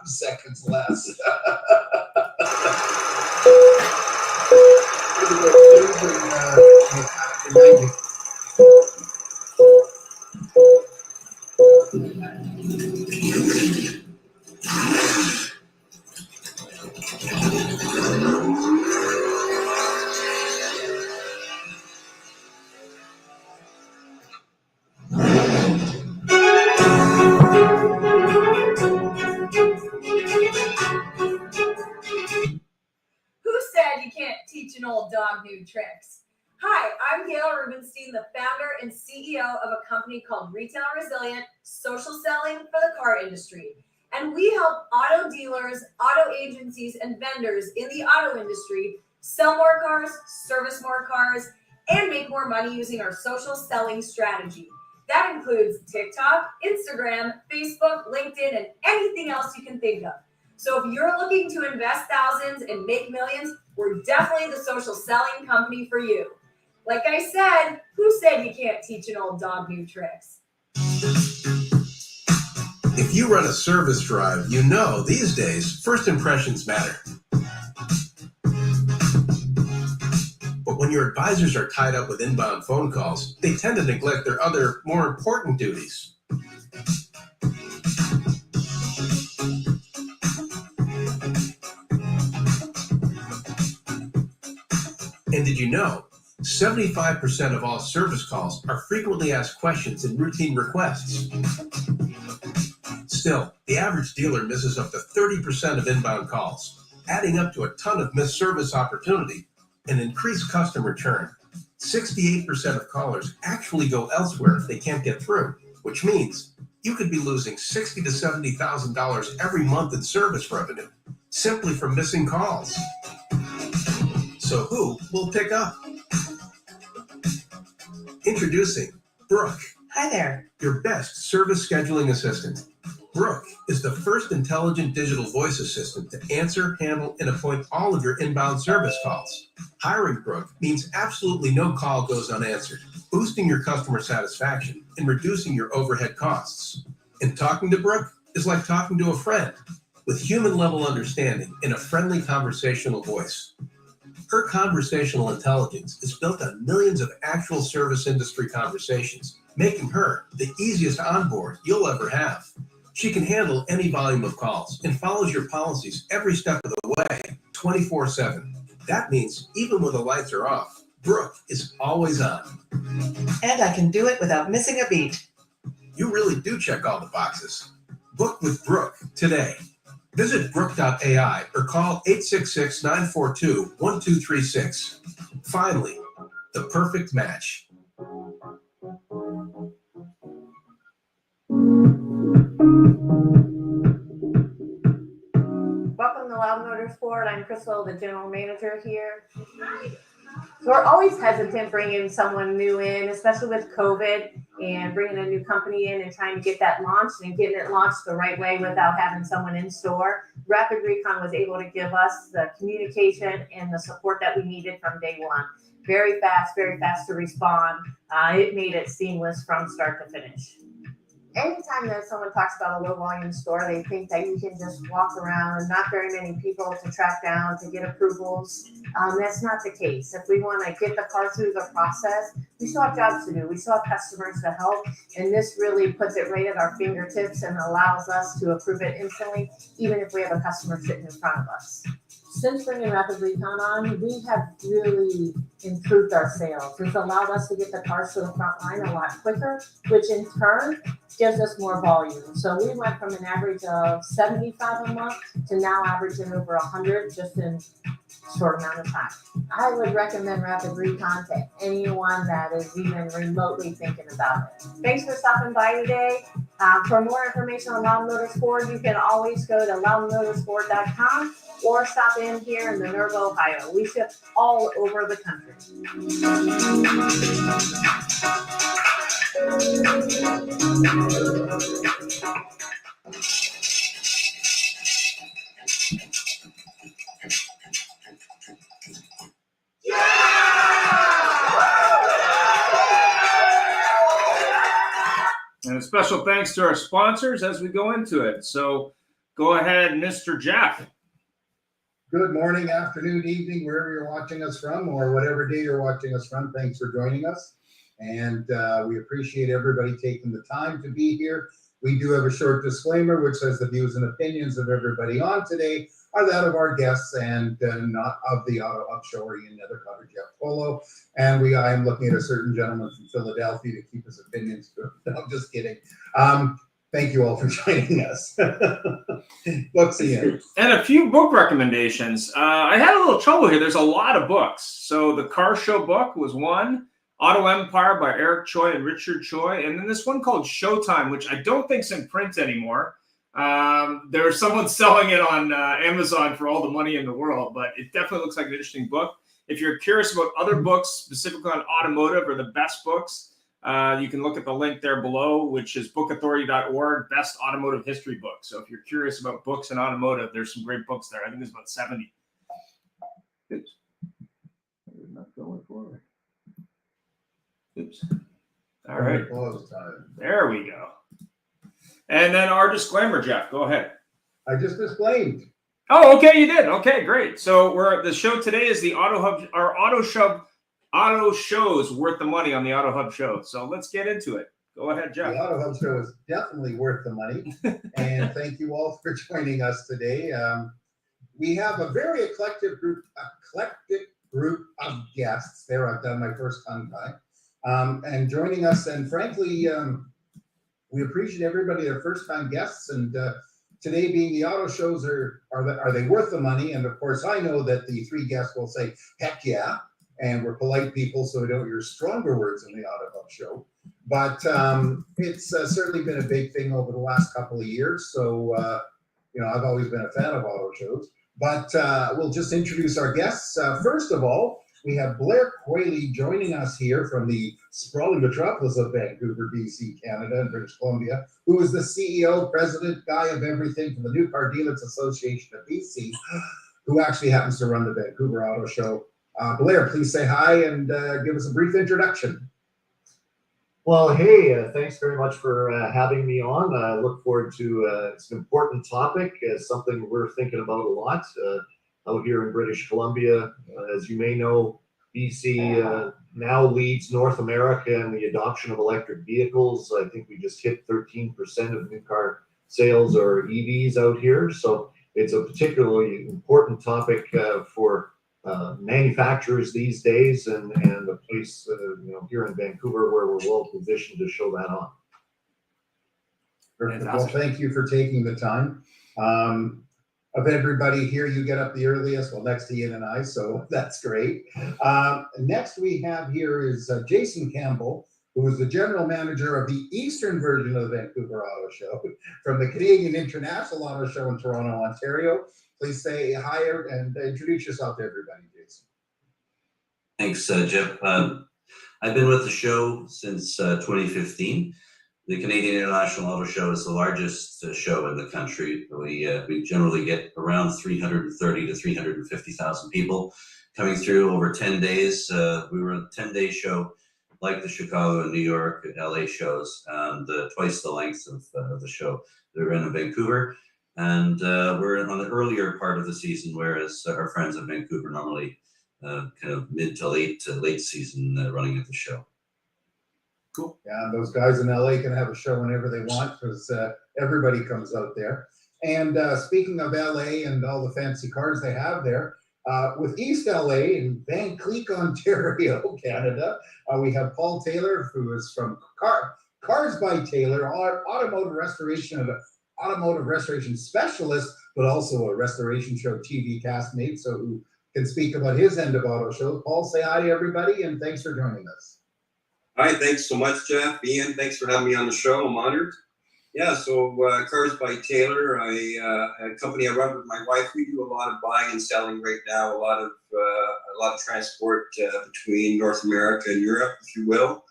seconds less. Who said you can't teach an old dog new tricks? Hi, I'm Gail Rubenstein, the founder and CEO of a company called Retail Resilient, social selling for the car industry. And we help auto dealers, auto agencies, and vendors in the auto industry sell more cars, service more cars, and make more money using our social selling strategy. That includes TikTok, Instagram, Facebook, LinkedIn, and anything else you can think of. So if you're looking to invest thousands and make millions, we're definitely the social selling company for you. Like I said, who said you can't teach an old dog new tricks? If you run a service drive, you know these days first impressions matter. But when your advisors are tied up with inbound phone calls, they tend to neglect their other, more important duties. And did you know 75% of all service calls are frequently asked questions and routine requests? Still, the average dealer misses up to 30% of inbound calls, adding up to a ton of missed service opportunity and increased customer churn. 68% of callers actually go elsewhere if they can't get through, which means you could be losing $60,000 to $70,000 every month in service revenue simply from missing calls. So who will pick up? Introducing Brooke. Hi there. Your best service scheduling assistant. Brooke is the first intelligent digital voice assistant to answer, handle, and appoint all of your inbound service calls. Hiring Brooke means absolutely no call goes unanswered, boosting your customer satisfaction and reducing your overhead costs. And talking to Brooke is like talking to a friend with human-level understanding in a friendly conversational voice. Her conversational intelligence is built on millions of actual service industry conversations, making her the easiest onboard you'll ever have. She can handle any volume of calls and follows your policies every step of the way, 24/7. That means even when the lights are off, Brooke is always on. And I can do it without missing a beat. You really do check all the boxes. Book with Brooke today. Visit Brooke.ai or call 866-942-1236. Finally, the perfect match. Welcome to Loud Motorsport. I'm Crystal, the general manager here. So we're always hesitant bringing someone new in, especially with COVID and bringing a new company in and trying to get that launched and getting it launched the right way without having someone in store. Rapid Recon was able to give us the communication and the support that we needed from day one. Very fast to respond. It made it seamless from start to finish. Anytime that someone talks about a low volume store, they think that you can just walk around and not very many people to track down to get approvals. That's not the case. If we want to get the car through the process, we still have jobs to do. We still have customers to help. And this really puts it right at our fingertips and allows us to approve it instantly, even if we have a customer sitting in front of us. Since bringing Rapid Recon on, we have really improved our sales. It's allowed us to get the cars to the front line a lot quicker, which in turn gives us more volume. So we went from an average of 75 a month to now averaging over 100 just in a short amount of time. I would recommend Rapid Recon to anyone that is even remotely thinking about it. Thanks for stopping by today. For more information on Loud Motorsport, you can always go to loudmotorsport.com or stop in here in Minerva, Ohio. We ship all over the country. And a special thanks to our sponsors as we go into it. So Go ahead, Mr. Jeff. Good morning, afternoon, evening, wherever you're watching us from, or whatever day you're watching us from. Thanks for joining us. And we appreciate everybody taking the time to be here. We do have a short disclaimer which says the views and opinions of everybody on today are that of our guests and not of the Auto Hub Show or Ian Nethercutt or Jeff Polo. And I am looking at a certain gentleman from Philadelphia to keep his opinions good. No, I'm just kidding. Thank you all for joining us. Books, Ian. And a few book recommendations. I had a little trouble here. There's a lot of books. So the Car Show book was one. Auto Empire by Eric Choi and Richard Choi. And then this one called Showtime, which I don't think's in print anymore. There's someone selling it on Amazon for all the money in the world, but it definitely looks like an interesting book. If you're curious about other books, specifically on automotive or the best books, you can look at the link there below, which is bookauthority.org, best automotive history book. So if you're curious about books and automotive, there's some great books there. I think there's about 70. Oops. I'm not going forward. Oops. All right. There we go. And then our disclaimer, Jeff, go ahead. I just disclaimed. Oh, okay, you did. Okay, great. So the show today is the Auto Show's worth the money on the Auto Hub Show. So let's get into it. Go ahead, Jeff. The Auto Hub Show is definitely worth the money. And thank you all for joining us today. We have a very eclectic group of guests. There, I've done my first tongue tie. And joining us, and frankly, we appreciate everybody, their first-time guests. And today being the auto shows, are they worth the money? And of course, I know that the three guests will say, heck yeah. And we're polite people, so we don't use stronger words in the Auto Hub Show. But it's certainly been a big thing over the last couple of years. So, I've always been a fan of auto shows. But we'll just introduce our guests. First of all, we have Blair Quayle joining us here from the sprawling metropolis of Vancouver, BC, Canada, and British Columbia, who is the CEO, president, guy of everything for the New Car Dealers Association of BC, who actually happens to run the Vancouver Auto Show. Blair, please say hi and give us a brief introduction. Well, hey, thanks very much for having me on. I look forward to it's an important topic, something we're thinking about a lot out here in British Columbia. As you may know, BC now leads North America in the adoption of electric vehicles. I think we just hit 13% of new car sales are EVs out here. So it's a particularly important topic for manufacturers these days, and a place here in Vancouver where we're well positioned to show that on. Perfect. Well, thank you for taking the time. Of everybody here, you get up the earliest, well, next to Ian and I, so that's great. Next we have here is Jason Campbell, who is the general manager of the eastern version of the Vancouver Auto Show from the Canadian International Auto Show in Toronto, Ontario. Please say hi and introduce yourself to everybody, Jason. Thanks, Jeff. I've been with the show since 2015. The Canadian International Auto Show is the largest show in the country. We generally get around 330 to 350,000 people coming through over 10 days. We were a 10-day show like the Chicago and New York and LA shows, and twice the length of the show. They're in Vancouver. And we're on the earlier part of the season, whereas our friends in Vancouver normally kind of mid to late season running at the show. Cool. Yeah, and those guys in LA can have a show whenever they want because everybody comes out there. And speaking of LA and all the fancy cars they have there, with East LA in Van Cleek, Ontario, Canada, we have Paul Taylor, who is from Cars by Taylor, automotive restoration specialist, but also a restoration show TV castmate, so who can speak about his end of auto shows. Paul, say hi to everybody, and thanks for joining us. Hi, thanks so much, Jeff. Ian, thanks for having me on the show. I'm honored. Yeah, so Cars by Taylor, a company I run with my wife. We do a lot of buying and selling right now, a lot of transport between North America and Europe, if you will,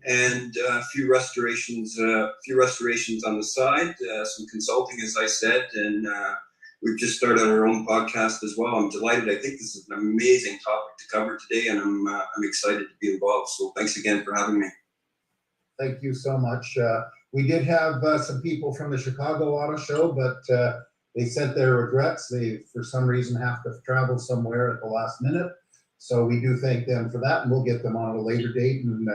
and a few restorations on the side, some consulting, as I said, and we've just started our own podcast as well. I'm delighted. I think this is an amazing topic to cover today, and I'm excited to be involved. So thanks again for having me. Thank you so much. We did have some people from the Chicago Auto Show, but they sent their regrets. They, for some reason, have to travel somewhere at the last minute. So we do thank them for that, and we'll get them on a later date. And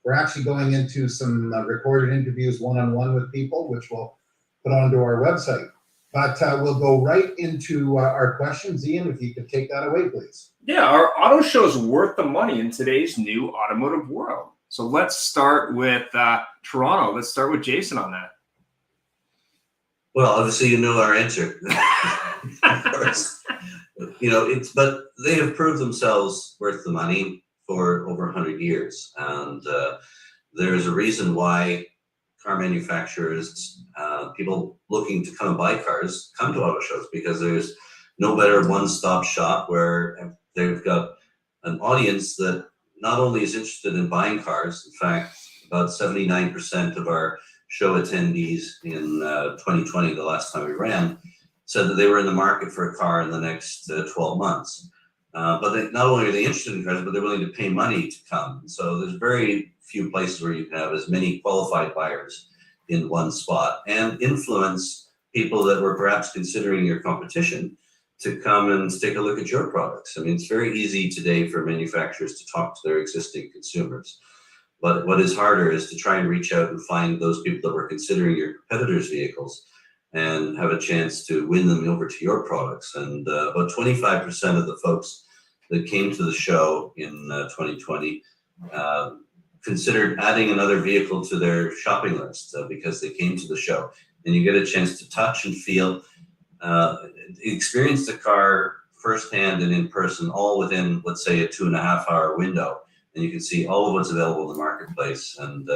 we're actually going into some recorded interviews one-on-one with people, which we'll put onto our website. But we'll go right into our questions. Ian, if you could take that away, please. Yeah, our auto show is worth the money in today's new automotive world. So let's start with Toronto. Let's start with Jason on that. Well, obviously, you know our answer. Of course. But they have proved themselves worth the money for over 100 years. And there's a reason why car manufacturers, people looking to come and buy cars, come to auto shows, because there's no better one-stop shop where they've got an audience that not only is interested in buying cars. In fact, about 79% of our show attendees in 2020, the last time we ran, said that they were in the market for a car in the next 12 months. But not only are they interested in cars, but they're willing to pay money to come. So there's very few places where you can have as many qualified buyers in one spot and influence people that were perhaps considering your competition to come and take a look at your products. I mean, it's very easy today for manufacturers to talk to their existing consumers. But what is harder is to try and reach out and find those people that were considering your competitors' vehicles and have a chance to win them over to your products. And about 25% of the folks that came to the show in 2020 considered adding another vehicle to their shopping list because they came to the show. And you get a chance to touch and feel, experience the car firsthand and in person, all within, let's say, a 2.5-hour window. And you can see all of what's available in the marketplace. And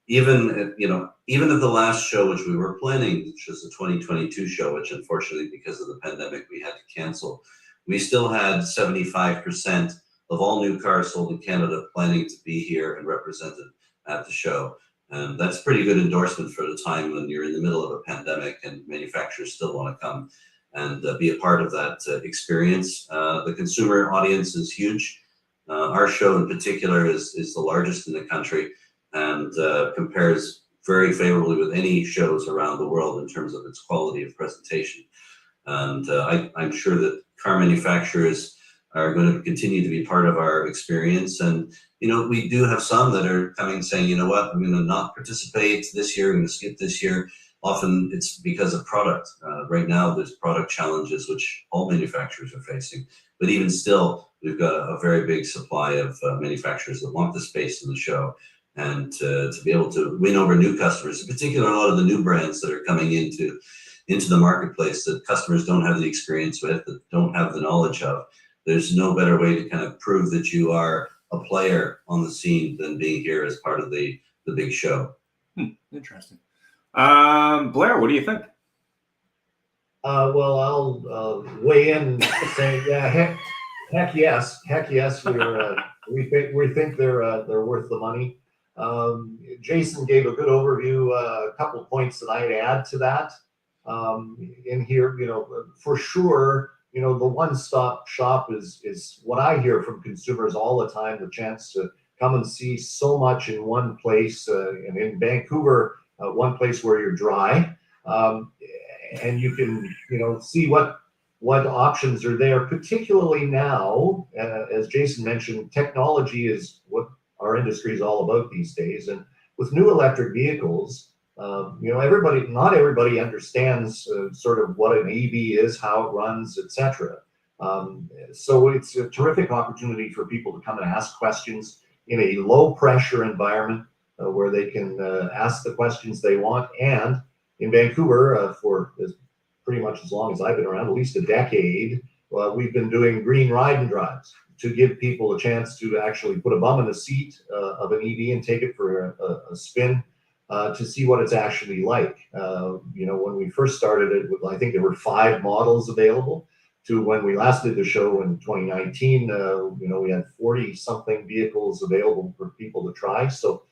even at the last show, which we were planning, which was the 2022 show, which unfortunately, because of the pandemic, we had to cancel, we still had 75% of all new cars sold in Canada planning to be here and represented at the show. And that's pretty good endorsement for the time when you're in the middle of a pandemic and manufacturers still want to come and be a part of that experience. The consumer audience is huge. Our show in particular is the largest in the country and compares very favorably with any shows around the world in terms of its quality of presentation. And I'm sure that car manufacturers are going to continue to be part of our experience. And, we do have some that are coming saying, you know what, I'm going to not participate this year, I'm going to skip this year. Often it's because of product. Right now, there's product challenges, which all manufacturers are facing. But even still, we've got a very big supply of manufacturers that want the space in the show. And to be able to win over new customers, in particular, a lot of the new brands that are coming into the marketplace that customers don't have the experience with, that don't have the knowledge of. There's no better way to kind of prove that you are a player on the scene than being here as part of the big show. Interesting. Blair, what do you think? Well, I'll weigh in and say, yeah, heck yes. We think they're worth the money. Jason gave a good overview. A couple of points that I'd add to that in here. For sure, the one-stop shop is what I hear from consumers all the time. The chance to come and see so much in one place, and in Vancouver, one place where you're dry, and you can see what options are there. Particularly now, as Jason mentioned, technology is what our industry is all about these days, and with new electric vehicles, not everybody understands sort of what an EV is, how it runs, etc. So it's a terrific opportunity for people to come and ask questions in a low pressure environment where they can ask the questions they want. And in Vancouver, for pretty much as long as I've been around, at least a decade, we've been doing green ride and drives to give people a chance to actually put a bum in the seat of an EV and take it for a spin. To see what it's actually like. When we first started it, I think there were 5 models available. To when we last did the show in 2019, we had 40-something vehicles available for people to try. So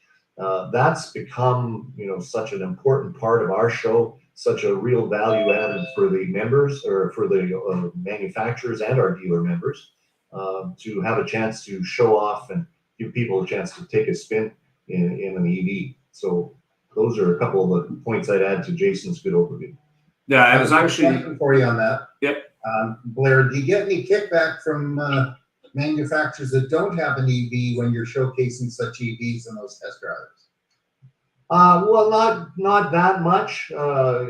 that's become, such an important part of our show, such a real value added for the members or for the manufacturers and our dealer members to have a chance to show off and give people a chance to take a spin in an EV. So those are a couple of the points I'd add to Jason's good overview. Yeah, it was I have a actually. question for you on that. Yep. Blair, do you get any kickback from manufacturers that don't have an EV when you're showcasing such EVs in those test drives? Well, not that much,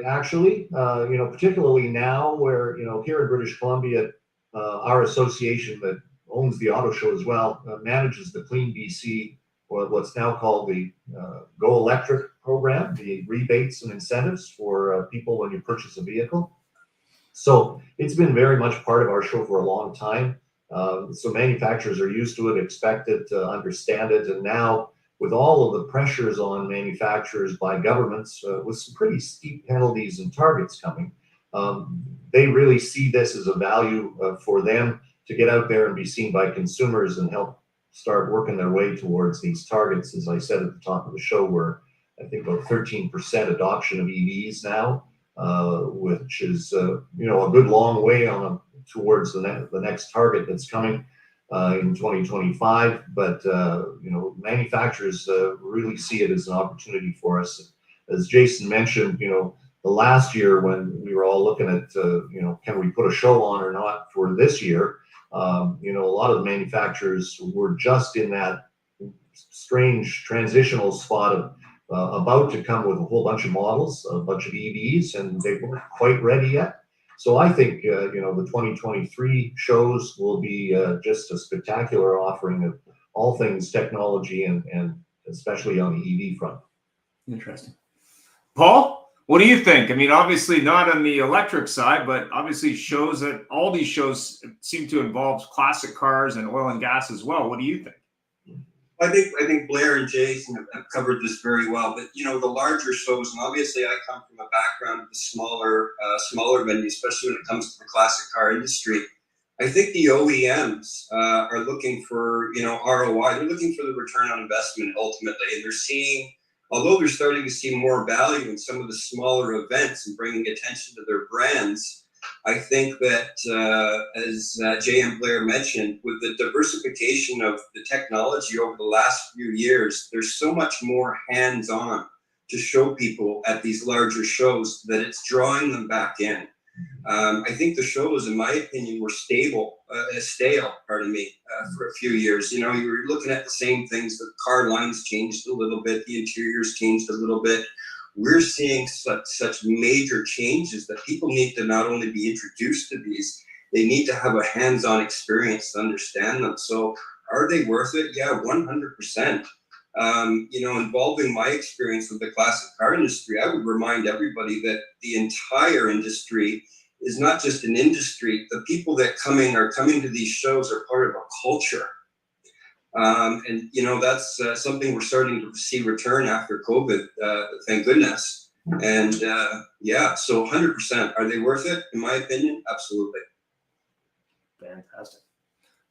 actually. Particularly now, where here in British Columbia, our association that owns the auto show as well manages the Clean BC, or what's now called the Go Electric program, the rebates and incentives for people when you purchase a vehicle. So it's been very much part of our show for a long time. So manufacturers are used to it, expect it, understand it, and now with all of the pressures on manufacturers by governments, with some pretty steep penalties and targets coming, they really see this as a value for them to get out there and be seen by consumers and help start working their way towards these targets. As I said at the top of the show, we're, I think, about 13% adoption of EVs now, which is a good long way towards the next target that's coming in 2025. But manufacturers really see it as an opportunity for us. As Jason mentioned, the last year when we were all looking at can we put a show on or not for this year, a lot of the manufacturers were just in that strange transitional spot of about to come with a whole bunch of models, a bunch of EVs, and they weren't quite ready yet. So I think the 2023 shows will be just a spectacular offering of all things technology and especially on the EV front. Interesting. Paul, what do you think? I mean, obviously not on the electric side, but obviously all these shows seem to involve classic cars and oil and gas as well. What do you think? I think Blair and Jason have covered this very well, but the larger shows, and obviously I come from a background of the smaller venues, especially when it comes to the classic car industry. I think the OEMs are looking for ROI. They're looking for the return on investment ultimately, and they're seeing, although they're starting to see more value in some of the smaller events and bringing attention to their brands. I think that, as Jay and Blair mentioned, with the diversification of the technology over the last few years, there's so much more hands-on to show people at these larger shows that it's drawing them back in. I think the shows, in my opinion, were stale, for a few years. You were looking at the same things. The car lines changed a little bit. The interiors changed a little bit. We're seeing such major changes that people need to not only be introduced to these, they need to have a hands-on experience to understand them. So are they worth it? Yeah, 100%. Involving my experience with the classic car industry, I would remind everybody that the entire industry is not just an industry. The people that are coming to these shows are part of a culture. That's something we're starting to see return after COVID, thank goodness. And so 100%. Are they worth it? In my opinion, absolutely. Fantastic.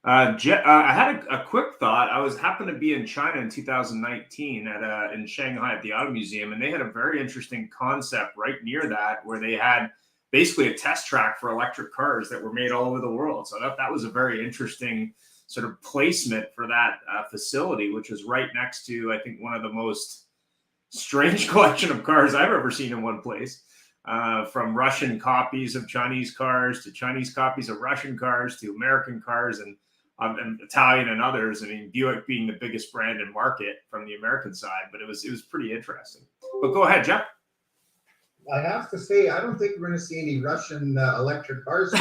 I had a quick thought. I happened to be in China in 2019 in Shanghai at the Auto Museum, and they had a very interesting concept right near that where they had basically a test track for electric cars that were made all over the world. So that was a very interesting sort of placement for that facility, which is right next to, I think, one of the most strange collection of cars I've ever seen in one place, from Russian copies of Chinese cars to Chinese copies of Russian cars to American cars and Italian and others. I mean, Buick being the biggest brand in market from the American side, but it was pretty interesting. But go ahead, Jeff. I have to say, I don't think we're going to see any Russian electric cars.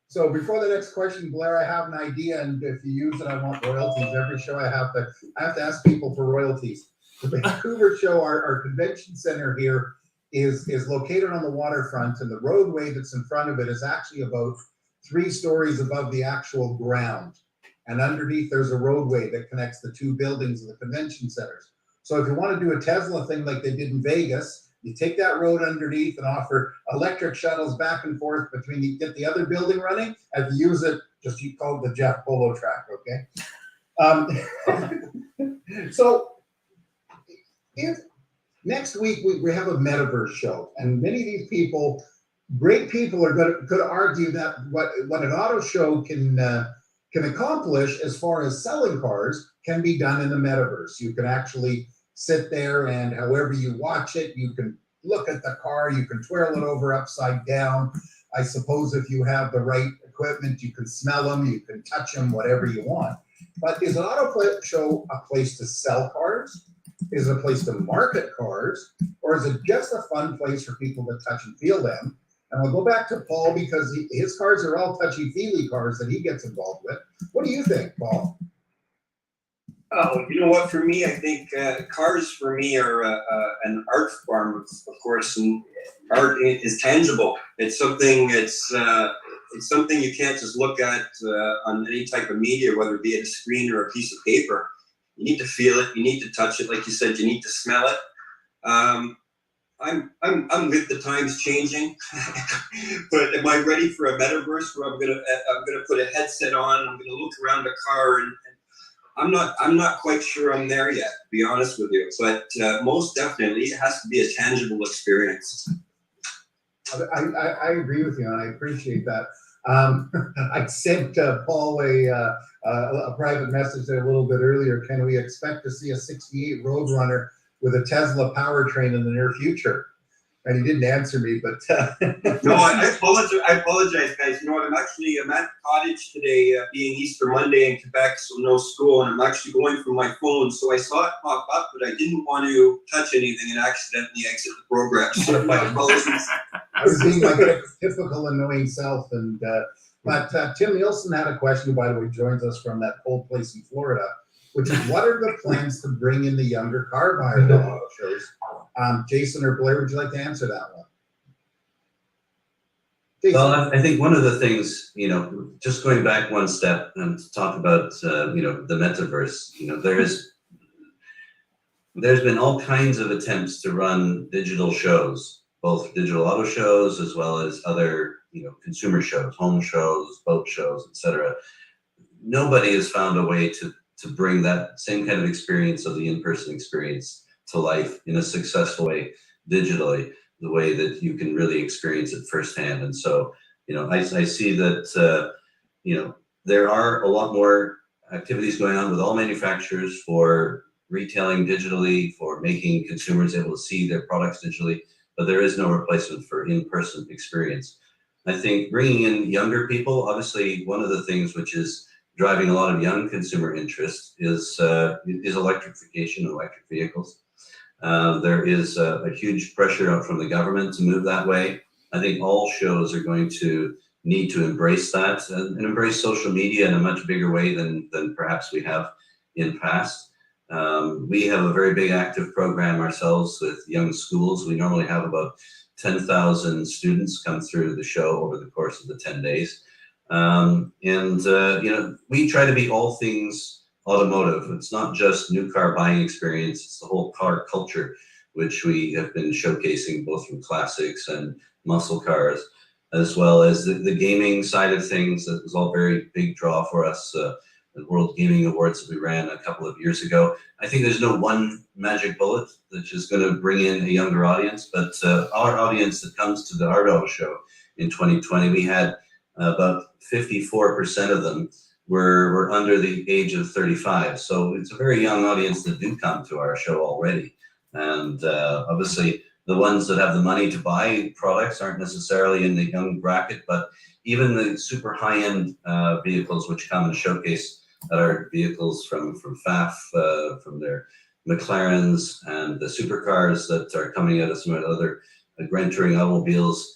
So before the next question, Blair, I have an idea, and if you use it, I want royalties. Every show I have to ask people for royalties. The Vancouver show, our convention center here is located on the waterfront, and the roadway that's in front of it is actually about 3 stories above the actual ground. And underneath there's a roadway that connects the 2 buildings of the convention centers. So if you want to do a Tesla thing like they did in Vegas, you take that road underneath and offer electric shuttles back and forth get the other building running. If you use it, just you call it the Jeff Polo track, okay? So next week we have a metaverse show, and many of these people, great people, are going to argue that what an auto show can accomplish as far as selling cars can be done in the metaverse. You can actually sit there, and however you watch it, you can look at the car, you can twirl it over upside down. I suppose if you have the right equipment, you can smell them, you can touch them, whatever you want. But is an auto show a place to sell cars? Is it a place to market cars? Or is it just a fun place for people to touch and feel them? And we'll go back to Paul because his cars are all touchy-feely cars that he gets involved with. What do you think, Paul? Oh, you know what? For me, I think cars for me are an art form, of course, and art is tangible. It's something. It's something you can't just look at on any type of media, whether it be a screen or a piece of paper. You need to feel it. You need to touch it. Like you said, you need to smell it. I'm with the times changing, but am I ready for a metaverse where I'm gonna put a headset on? I'm gonna look around the car and I'm not quite sure I'm there yet, to be honest with you. But most definitely, it has to be a tangible experience. I agree with you, and I appreciate that. I sent Paul a private message there a little bit earlier. Can we expect to see a 68 Roadrunner with a Tesla powertrain in the near future? And he didn't answer me, but no, I apologize, guys. You know what? I'm at the cottage today, being Easter Monday in Quebec, so no school, and I'm actually going from my phone. So I saw it pop up, but I didn't want to touch anything and accidentally exit the program. So my apologies. I was being my typical annoying self. And but Tim Nielsen had a question, by the way, joins us from that cold place in Florida, which is what are the plans to bring in the younger car buyers to auto shows? Jason or Blair, would you like to answer that one? Jason. Well, I think one of the things, just going back one step and to talk about, the metaverse, there's been all kinds of attempts to run digital shows, both digital auto shows as well as other, consumer shows, home shows, boat shows, etc. Nobody has found a way to bring that same kind of experience of the in-person experience to life in a successful way digitally, the way that you can really experience it firsthand. And so, I see that, there are a lot more activities going on with all manufacturers for retailing digitally, for making consumers able to see their products digitally, but there is no replacement for in-person experience. I think bringing in younger people, obviously one of the things which is driving a lot of young consumer interest is electrification of electric vehicles. There is a huge pressure out from the government to move that way. I think all shows are going to need to embrace that and embrace social media in a much bigger way than perhaps we have in past. We have a very big active program ourselves with young schools. We normally have about 10,000 students come through the show over the course of the 10 days. We try to be all things automotive. It's not just new car buying experience, it's the whole car culture, which we have been showcasing both from classics and muscle cars, as well as the gaming side of things. That was all very big draw for us. The World Gaming Awards that we ran a couple of years ago. I think there's no one magic bullet that's just going to bring in a younger audience, but our audience that comes to the Art Auto Show in 2020, we had about 54% of them were under the age of 35. So it's a very young audience that do come to our show already. And obviously the ones that have the money to buy products aren't necessarily in the young bracket, but even the super high-end vehicles which come and showcase that are vehicles from FAF, from their McLarens and the supercars that are coming out of some of the other Grand Touring automobiles.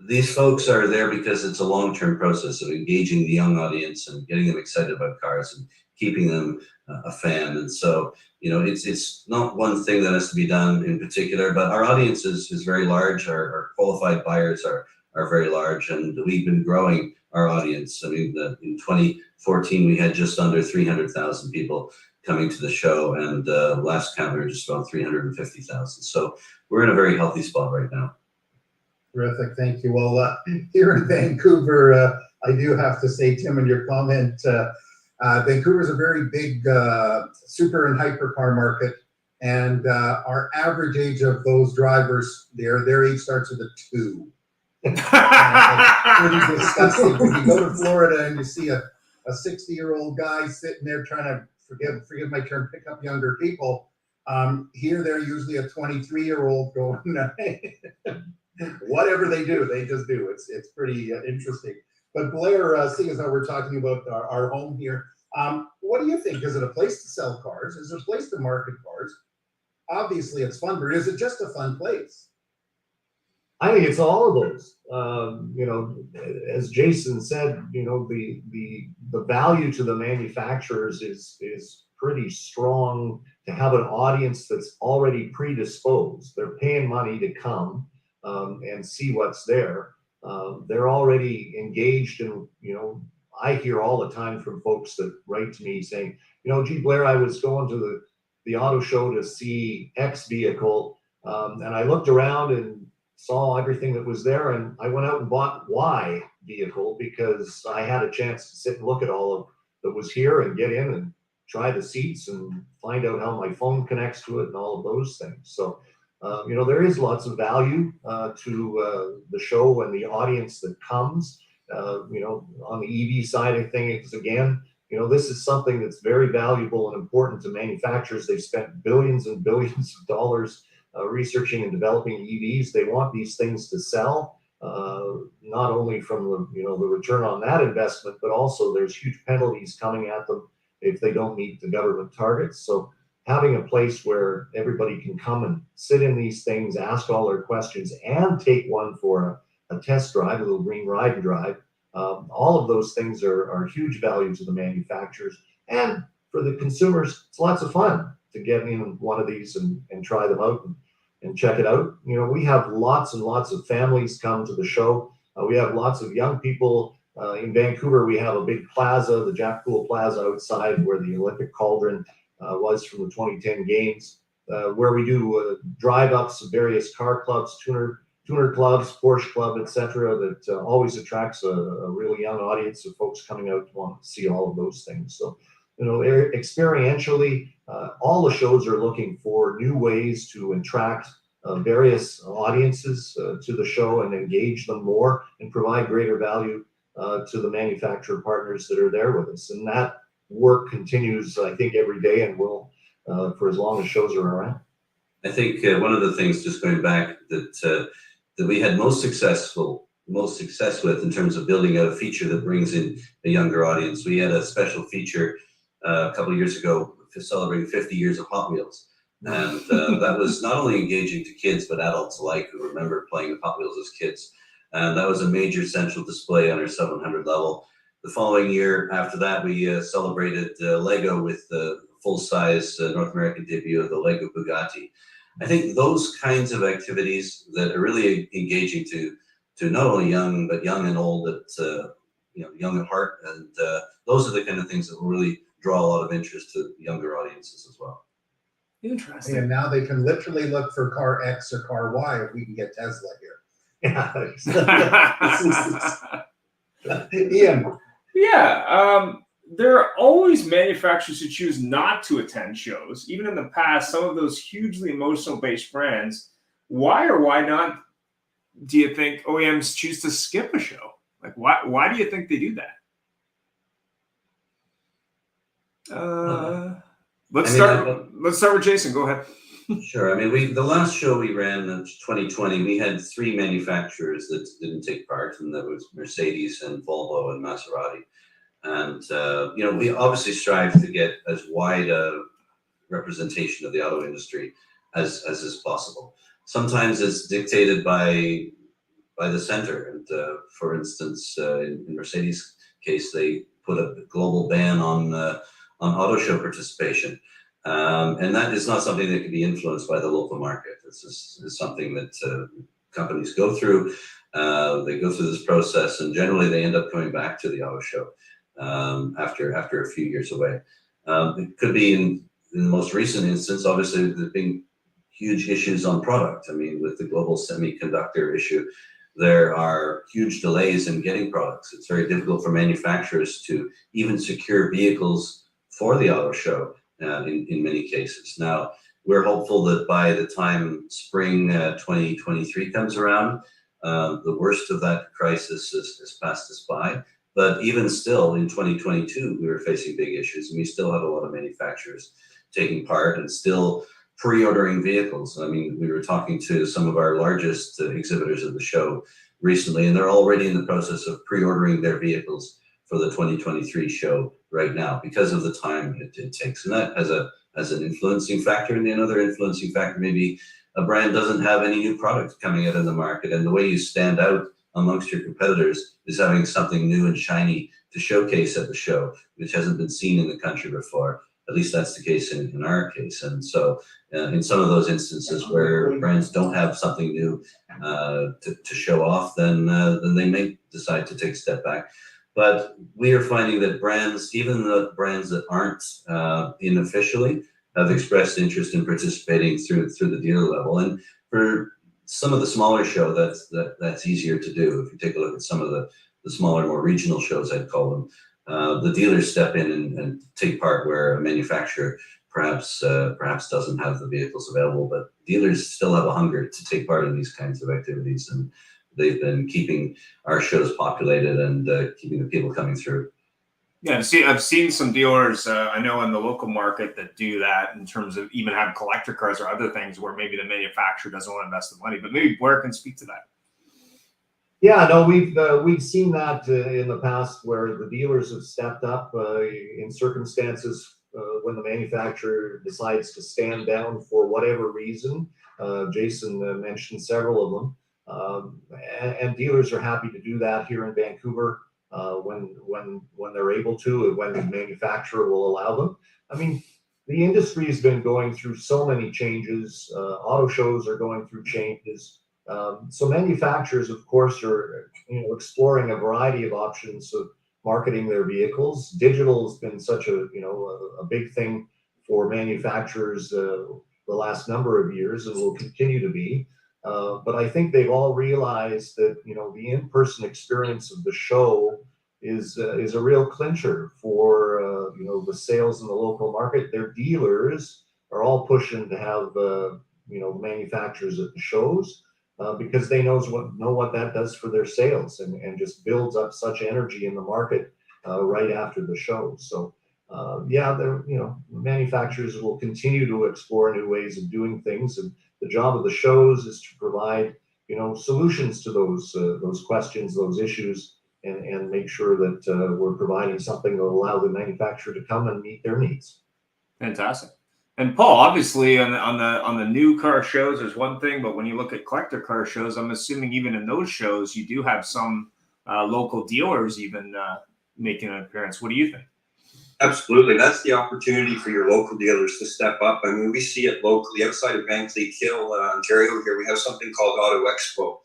These folks are there because it's a long-term process of engaging the young audience and getting them excited about cars and keeping them a fan. And so, it's not one thing that has to be done in particular, but our audience is very large. Our qualified buyers are very large, and we've been growing our audience. I mean, in 2014, we had just under 300,000 people coming to the show, and last count we were just about 350,000. So we're in a very healthy spot right now. Terrific, thank you. Well, here in Vancouver, I do have to say, Tim, in your comment, Vancouver is a very big super and hypercar market, and our average age of those drivers, their age starts with a 2. Pretty disgusting. When you go to Florida and you see a 60-year-old guy sitting there trying to, forgive my term, pick up younger people, Here, they're usually a 23-year-old going, whatever they do, they just do. It's pretty interesting. But Blair, seeing as how we're talking about our home here, what do you think? Is it a place to sell cars? Is it a place to market cars? Obviously, it's fun, but is it just a fun place? I think it's all of those. You know, as Jason said, you know, the value to the manufacturers is pretty strong to have an audience that's already predisposed. They're paying money to come and see what's there. They're already engaged in, you know, I hear all the time from folks that write to me saying, you know, gee, Blair, I was going to the auto show to see X vehicle, and I looked around and saw everything that was there, and I went out and bought Y vehicle because I had a chance to sit and look at all of that was here and get in and try the seats and find out how my phone connects to it and all of those things. So, you know, there is lots of value to the show and the audience that comes. You know, on the EV side of things, again, you know, this is something that's very valuable and important to manufacturers. They've spent billions and billions of dollars researching and developing EVs. They want these things to sell, not only from the, you know, the return on that investment, but also there's huge penalties coming at them if they don't meet the government targets. So having a place where everybody can come and sit in these things, ask all their questions, and take one for a test drive, a little green ride and drive, all of those things are huge value to the manufacturers. And for the consumers, it's lots of fun to get in one of these and try them out and check it out. You know, we have lots and lots of families come to the show. We have lots of young people. In Vancouver, we have a big plaza, the Jack Pool Plaza outside where the Olympic Cauldron was from the 2010 games, where we do drive-ups of various car clubs, tuner clubs, Porsche club, etc. that always attracts a really young audience of folks coming out to want to see all of those things. So, you know, experientially, all the shows are looking for new ways to attract various audiences to the show and engage them more and provide greater value to the manufacturer partners that are there with us. And that work continues, I think, every day and will for as long as shows are around. I think one of the things, just going back, that we had most success with in terms of building out a feature that brings in a younger audience. We had a special feature a couple of years ago for celebrating 50 years of Hot Wheels. And that was not only engaging to kids, but adults alike who remember playing with Hot Wheels as kids. And that was a major central display on our 700 level. The following year after that, we celebrated Lego with the full-size North American debut of the Lego Bugatti. I think those kinds of activities that are really engaging to not only young, but young and old, that you know, young at heart, and those are the kind of things that will really draw a lot of interest to younger audiences as well. Interesting. And now they can literally look for car X or car Y if we can get Tesla here. Ian. Yeah, there are always manufacturers who choose not to attend shows. Even in the past, some of those hugely emotional-based brands, why or why not do you think OEMs choose to skip a show? Like, why do you think they do that? Let's start with Jason. Go ahead. Sure. I mean, the last show we ran in 2020, we had 3 manufacturers that didn't take part, and that was Mercedes and Volvo and Maserati. And you know, we obviously strive to get as wide a representation of the auto industry as is possible. Sometimes it's dictated by the center, and for instance, in Mercedes' case, they put a global ban on auto show participation. And that is not something that can be influenced by the local market. This is something that companies go through. They go through this process, and generally they end up coming back to the auto show after a few years away. It could be in the most recent instance, obviously, there's been huge issues on product. I mean, with the global semiconductor issue, there are huge delays in getting products. It's very difficult for manufacturers to even secure vehicles for the auto show. In many cases. Now, we're hopeful that by the time spring 2023 comes around, the worst of that crisis has passed us by. But even still, in 2022, we were facing big issues, and we still have a lot of manufacturers taking part and still pre-ordering vehicles. I mean, we were talking to some of our largest exhibitors of the show recently, and they're already in the process of pre-ordering their vehicles for the 2023 show right now because of the time it takes. And that as an influencing factor. And another influencing factor, maybe a brand doesn't have any new product coming out in the market. And the way you stand out amongst your competitors is having something new and shiny to showcase at the show, which hasn't been seen in the country before. At least that's the case in our case. And so in some of those instances where brands don't have something new to show off, then they may decide to take a step back. But we are finding that brands, even the brands that aren't in officially, have expressed interest in participating through the dealer level. And for some of the smaller show, that's easier to do. If you take a look at some of the smaller, more regional shows, I'd call them, the dealers step in and take part where a manufacturer perhaps doesn't have the vehicles available, but dealers still have a hunger to take part in these kinds of activities, and they've been keeping our shows populated and keeping the people coming through. Yeah, I've seen some dealers I know in the local market that do that in terms of even have collector cars or other things where maybe the manufacturer doesn't want to invest the money, but maybe Blair can speak to that. Yeah, no, we've seen that in the past where the dealers have stepped up in circumstances when the manufacturer decides to stand down for whatever reason. Jason mentioned several of them, and dealers are happy to do that here in Vancouver when they're able to, and when the manufacturer will allow them. I mean, the industry has been going through so many changes. Auto shows are going through changes. So manufacturers, of course, are exploring a variety of options of marketing their vehicles. Digital has been such a big thing for manufacturers the last number of years, and will continue to be. But I think they've all realized that the in-person experience of the show is a real clincher for the sales in the local market. Their dealers are all pushing to have manufacturers at the shows. Because they know what that does for their sales, and just builds up such energy in the market right after the show. So manufacturers will continue to explore new ways of doing things, and the job of the shows is to provide solutions to those questions, those issues, and make sure that we're providing something that will allow the manufacturer to come and meet their needs. Fantastic. And Paul, obviously on the new car shows, there's one thing, but when you look at collector car shows, I'm assuming even in those shows, you do have some local dealers even making an appearance. What do you think? Absolutely. That's the opportunity for your local dealers to step up. I mean, we see it locally outside of Van Cleet Hill, Ontario here. We have something called Auto Expo.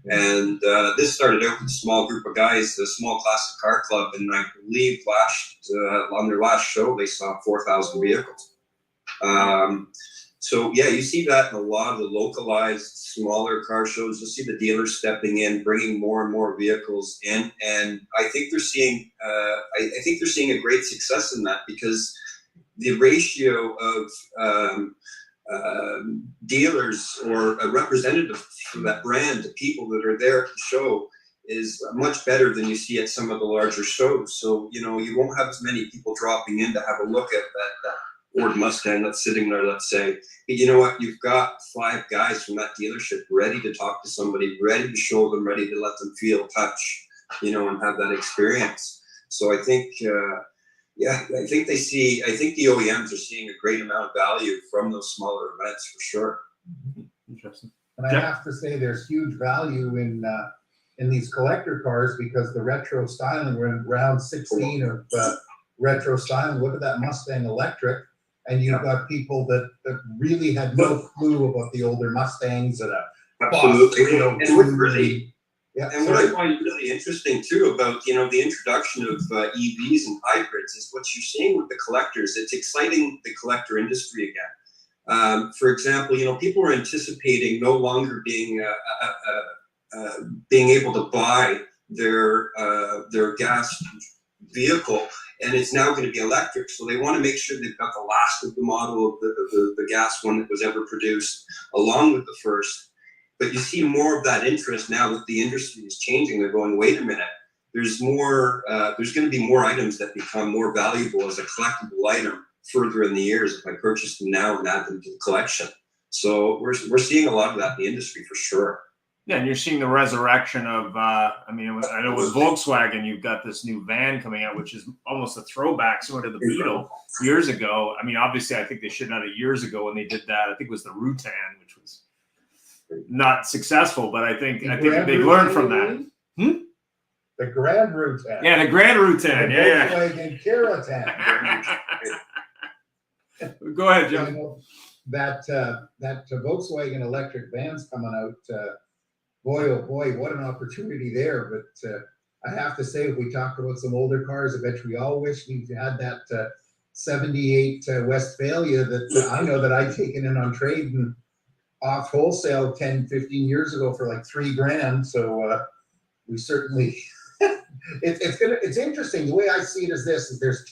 And this started out with a small group of guys, the Small Classic Car Club. And I believe on their last show, they saw 4,000 vehicles. So yeah, you see that in a lot of the localized smaller car shows. You'll see the dealers stepping in, bringing more and more vehicles in, and I think they're seeing a great success in that, because the ratio of dealers or a representative for that brand to people that are there at the show is much better than you see at some of the larger shows. So you won't have as many people dropping in to have a look at that Ford Mustang that's sitting there, let's say. But you know what? You've got 5 guys from that dealership ready to talk to somebody, ready to show them, ready to let them feel, touch, and have that experience. So I think, I think the OEMs are seeing a great amount of value from those smaller events for sure. Interesting. And I have to say, there's huge value in these collector cars, because the retro styling, we're in round 16 of retro styling. Look at that Mustang Electric. And you've got people that really had no clue about the older Mustangs and Absolutely. And what I find really interesting too about the introduction of EVs and hybrids is what you're seeing with the collectors. It's exciting the collector industry again. For example, people are anticipating no longer being able to buy their gas vehicle, and it's now going to be electric. So they want to make sure they've got the last of the model of the gas one that was ever produced, along with the first. But you see more of that interest now that the industry is changing. They're going, wait a minute, there's more. There's going to be more items that become more valuable as a collectible item further in the years if I purchased them now and add them to the collection. So we're seeing a lot of that in the industry for sure. Yeah, and you're seeing the resurrection of, I know with Volkswagen, you've got this new van coming out, which is almost a throwback, similar to the Beetle years ago. I mean, obviously, I think they should have had it years ago when they did that. I think it was the Rutan, which was not successful, but I think they've learned from that. The Grand Rutan. Yeah, the Grand Rutan. Yeah. Volkswagen Caratan. Go ahead, You Joe. know, that Volkswagen electric van's coming out. Boy, oh boy, what an opportunity there. But I have to say, if we talk about some older cars, I bet we all wish we had that 78 Westphalia that I know that I'd taken in on trade and off wholesale 10, 15 years ago for like $3,000. So we certainly, it's interesting. The way I see it is this, is there's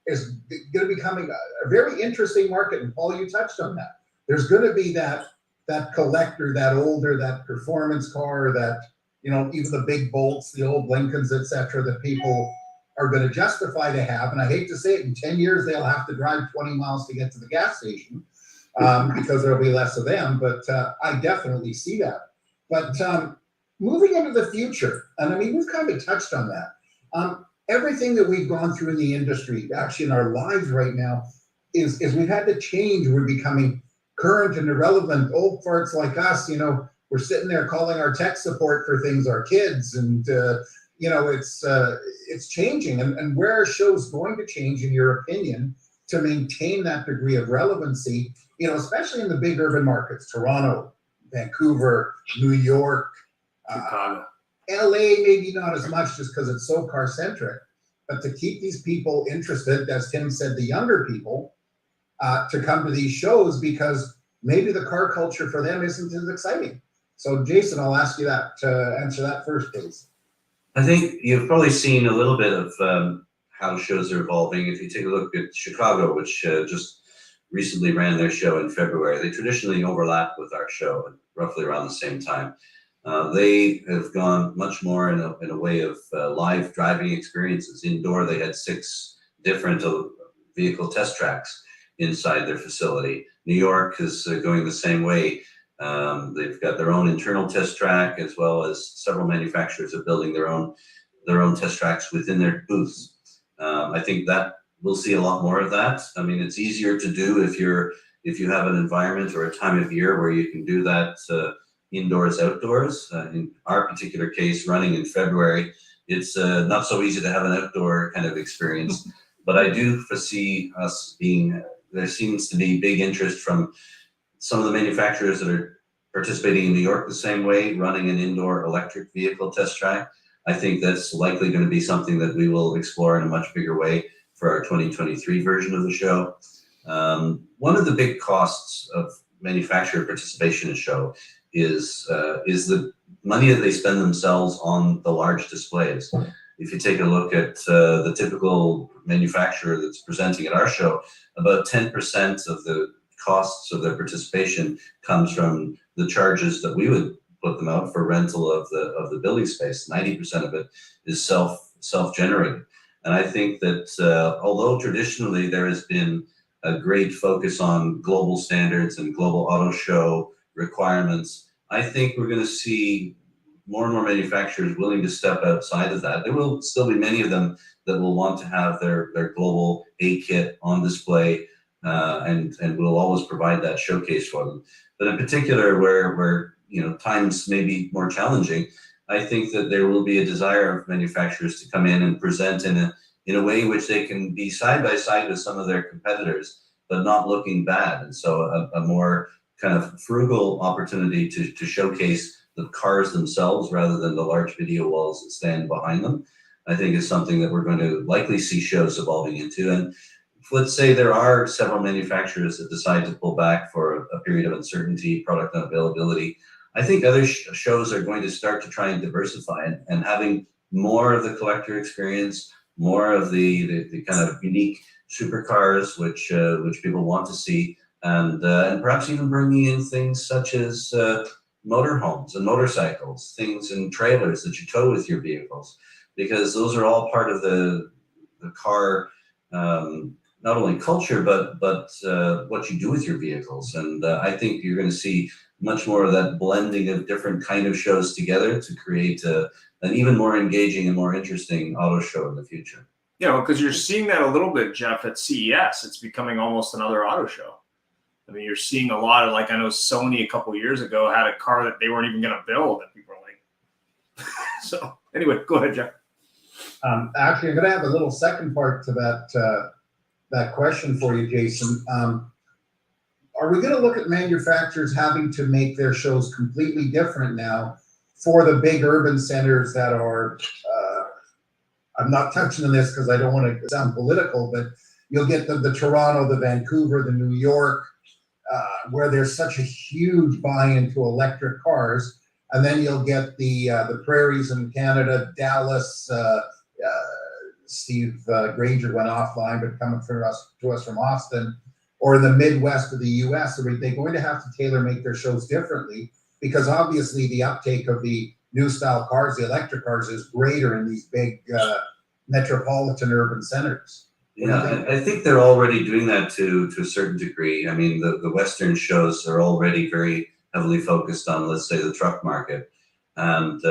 is going to be becoming a very interesting market. And Paul, you touched on that. There's going to be that collector, that older, that performance car, that, you know, even the big Bolts, the old Lincolns, etc., that people are going to justify to have. And I hate to say it, in 10 years, they'll have to drive 20 miles to get to the gas station because there'll be less of them. But I definitely see that. But moving into the future, and I mean, we've kind of touched on that. Everything that we've gone through in the industry, actually in our lives right now, is we've had to change. We're becoming current and irrelevant. Old farts like us, you know, we're sitting there calling our tech support for things, our kids, and you know, it's changing. And where are shows going to change, in your opinion, to maintain that degree of relevancy? You know, especially in the big urban markets, Toronto, Vancouver, New York, Chicago. LA, maybe not as much just because it's so car centric, but to keep these people interested, as Tim said, the younger people, to come to these shows, because maybe the car culture for them isn't as exciting. So Jason, I'll ask you that to answer that first, please. I think you've probably seen a little bit of how shows are evolving. If you take a look at Chicago, which just recently ran their show in February, they traditionally overlap with our show at roughly around the same time. They have gone much more in a way of live driving experiences. Indoor, they had 6 different vehicle test tracks inside their facility. New York is going the same way. They've got their own internal test track, as well as several manufacturers are building their own test tracks within their booths. I think that we'll see a lot more of that. I mean, it's easier to do if you have an environment or a time of year where you can do that indoors, outdoors. In our particular case, running in February, it's not so easy to have an outdoor kind of experience. But I do foresee us there seems to be big interest from some of the manufacturers that are participating in New York the same way, running an indoor electric vehicle test track. I think that's likely going to be something that we will explore in a much bigger way for our 2023 version of the show. One of the big costs of manufacturer participation in a show is the money that they spend themselves on the large displays. If you take a look at the typical manufacturer that's presenting at our show, about 10% of the costs of their participation comes from the charges that we would put them out for rental of the building space. 90% of it is self-generated. And I think that although traditionally there has been a great focus on global standards and global auto show requirements, I think we're going to see more and more manufacturers willing to step outside of that. There will still be many of them that will want to have their global A-kit on display, and we'll always provide that showcase for them. But in particular, where you know times may be more challenging, I think that there will be a desire of manufacturers to come in and present in a way which they can be side by side with some of their competitors, but not looking bad. And so a more kind of frugal opportunity to showcase the cars themselves rather than the large video walls that stand behind them, I think is something that we're going to likely see shows evolving into. And let's say there are several manufacturers that decide to pull back for a period of uncertainty, product unavailability. I think other shows are going to start to try and diversify and having more of the collector experience, more of the kind of unique supercars which people want to see, and perhaps even bringing in things such as motorhomes and motorcycles, things and trailers that you tow with your vehicles, because those are all part of the car not only culture, but what you do with your vehicles. And I think you're going to see much more of that blending of different kind of shows together to create an even more engaging and more interesting auto show in the future. Yeah, because you're seeing that a little bit, Jeff, at CES. It's becoming almost another auto show. I mean, you're seeing a lot of, like, I know Sony a couple years ago had a car that they weren't even going to build, and people are like, so anyway, go ahead, Jeff. Actually, I'm going to have a little second part to that question for you, Jason. Are we going to look at manufacturers having to make their shows completely different now for the big urban centers that are, I'm not touching on this because I don't want to sound political, but you'll get the Toronto, the Vancouver, the New York, where there's such a huge buy-in to electric cars. And then you'll get the prairies in Canada, Dallas. Steve Granger went offline, but coming to us from Austin, or the Midwest of the U.S. Are they going to have to make their shows differently? Because obviously the uptake of the new style cars, the electric cars, is greater in these big metropolitan urban centers. Yeah, I think they're already doing that to a certain degree. I mean, the Western shows are already very heavily focused on, let's say, the truck market, and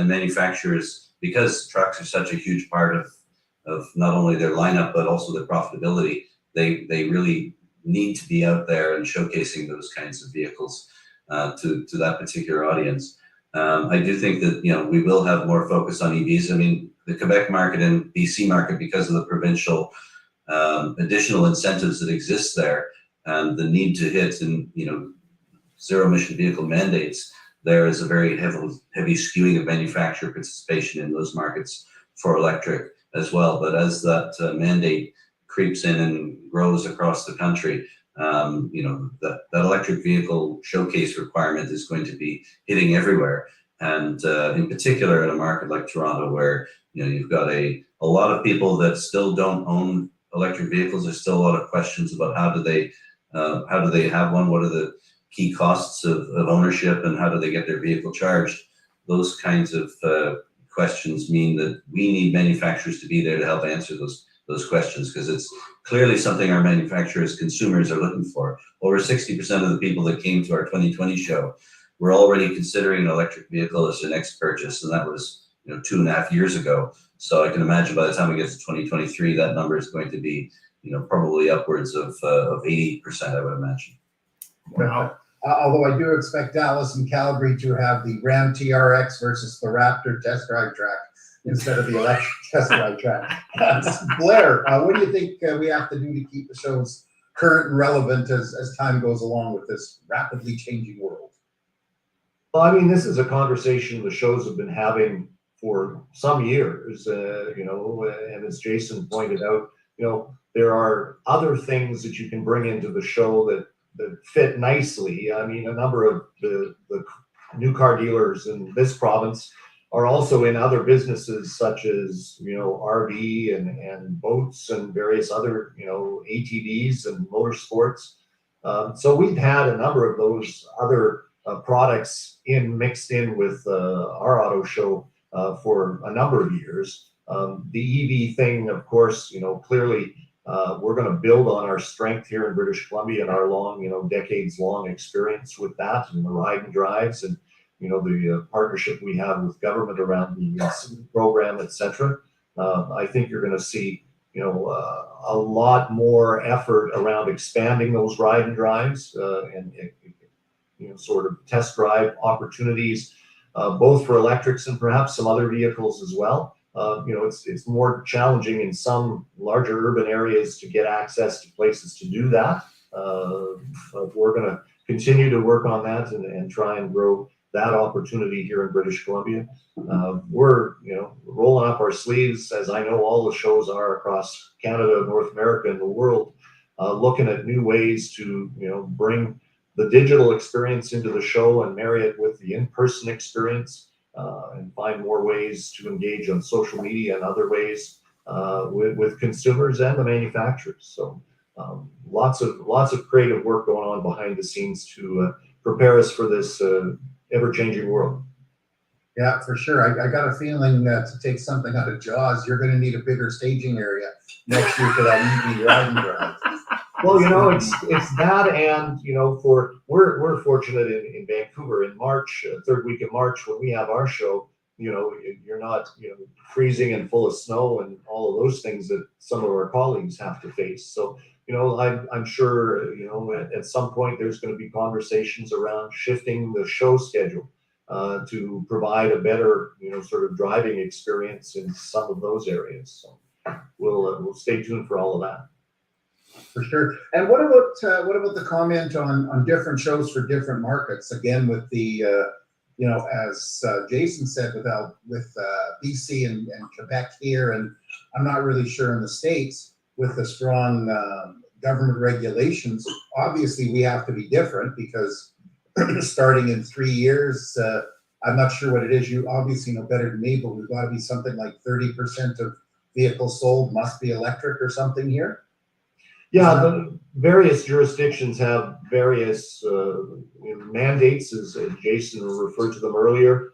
manufacturers, because trucks are such a huge part of not only their lineup but also their profitability. They really need to be out there and showcasing those kinds of vehicles to that particular audience. I do think that we will have more focus on EVs. I mean, the Quebec market and BC market, because of the provincial additional incentives that exist there, and the need to hit zero emission vehicle mandates, there is a very heavy skewing of manufacturer participation in those markets for electric as well. But as that mandate creeps in and grows across the country, that electric vehicle showcase requirement is going to be hitting everywhere. And in particular, in a market like Toronto, where you've got a lot of people that still don't own electric vehicles. There's still a lot of questions about how do they have one? What are the key costs of ownership, and how do they get their vehicle charged? Those kinds of questions mean that we need manufacturers to be there to help answer those questions, because it's clearly something our manufacturers, consumers, are looking for. Over 60% of the people that came to our 2020 show were already considering an electric vehicle as their next purchase, and that was 2.5 years ago. So I can imagine by the time we get to 2023, that number is going to be probably upwards of 80%, I would imagine. Wow. Although I do expect Dallas and Calgary to have the Ram TRX versus the Raptor test drive track instead of the electric test drive track. Blair, what do you think we have to do to keep the shows current and relevant as time goes along with this rapidly changing world? Well, I mean, this is a conversation the shows have been having for some years, and as Jason pointed out, there are other things that you can bring into the show that fit nicely. I mean, a number of the new car dealers in this province are also in other businesses such as, RV and boats and various other, ATVs and motorsports. So we've had a number of those other products mixed in with our auto show for a number of years. The EV thing, of course, clearly we're going to build on our strength here in British Columbia and our long, decades-long experience with that and the ride and drives and, the partnership we have with government around the program, etc. I think you're going to see, a lot more effort around expanding those ride and drives and sort of test drive opportunities, both for electrics and perhaps some other vehicles as well. It's more challenging in some larger urban areas to get access to places to do that. But we're going to continue to work on that and try and grow that opportunity here in British Columbia. We're rolling up our sleeves, as I know all the shows are across Canada, North America, and the world, looking at new ways to bring the digital experience into the show and marry it with the in-person experience. And find more ways to engage on social media and other ways with consumers and the manufacturers. So lots of creative work going on behind the scenes to prepare us for this ever-changing world. Yeah, for sure. I got a feeling that to take something out of Jaws, you're going to need a bigger staging area next year for that EV riding drive. Well, it's that, and we're fortunate in Vancouver in March, third week of March, when we have our show. You're not freezing and full of snow and all of those things that some of our colleagues have to face. So I'm sure at some point there's going to be conversations around shifting the show schedule to provide a better sort of driving experience in some of those areas. So we'll stay tuned for all of that. For sure. And what about the comment on different shows for different markets? Again, with the as Jason said, with BC and Quebec here, and I'm not really sure in the States with the strong government regulations. Obviously, we have to be different because starting in 3 years, I'm not sure what it is. You obviously know better than me, but we've got to be something like 30% of vehicles sold must be electric or something here. Yeah, the various jurisdictions have various mandates, as Jason referred to them earlier.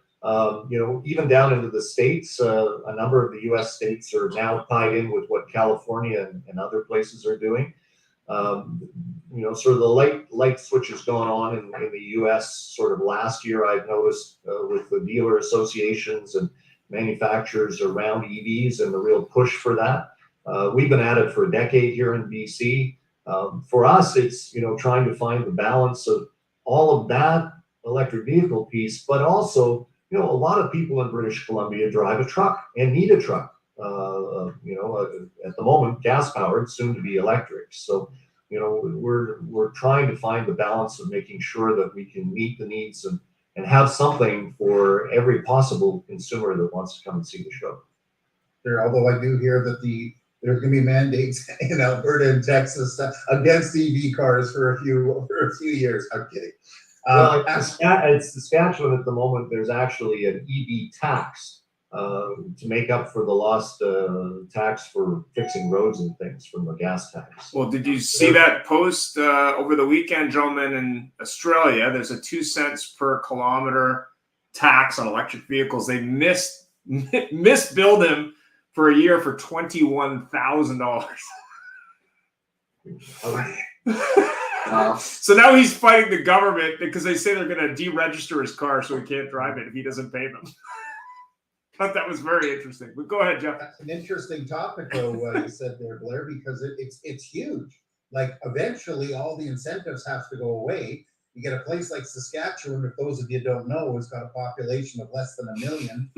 Even down into the states, a number of the U.S. states are now tied in with what California and other places are doing. Sort of the light switches going on in the U.S. sort of last year, I've noticed with the dealer associations and manufacturers around EVs and the real push for that. We've been at it for a decade here in BC. For us, it's trying to find the balance of all of that electric vehicle piece, but also a lot of people in British Columbia drive a truck and need a truck. At the moment, gas powered, soon to be electric. So we're trying to find the balance of making sure that we can meet the needs and have something for every possible consumer that wants to come and see the show. Sure, although I do hear that there's going to be mandates in Alberta and Texas against EV cars for a few years. I'm kidding. It's Saskatchewan at the moment. There's actually an EV tax to make up for the lost tax for fixing roads and things from the gas tax. Well, did you see that post over the weekend, gentlemen, in Australia? There's a 2 cents per kilometer tax on electric vehicles. They misbilled him for a year for $21,000. So now he's fighting the government because they say they're going to deregister his car so he can't drive it if he doesn't pay them. Thought that was very interesting. But go ahead, Jeff. That's an interesting topic, though, what you said there, Blair, because it's huge. Like, eventually, all the incentives have to go away. You get a place like Saskatchewan, if those of you don't know, has got a population of less than 1 million.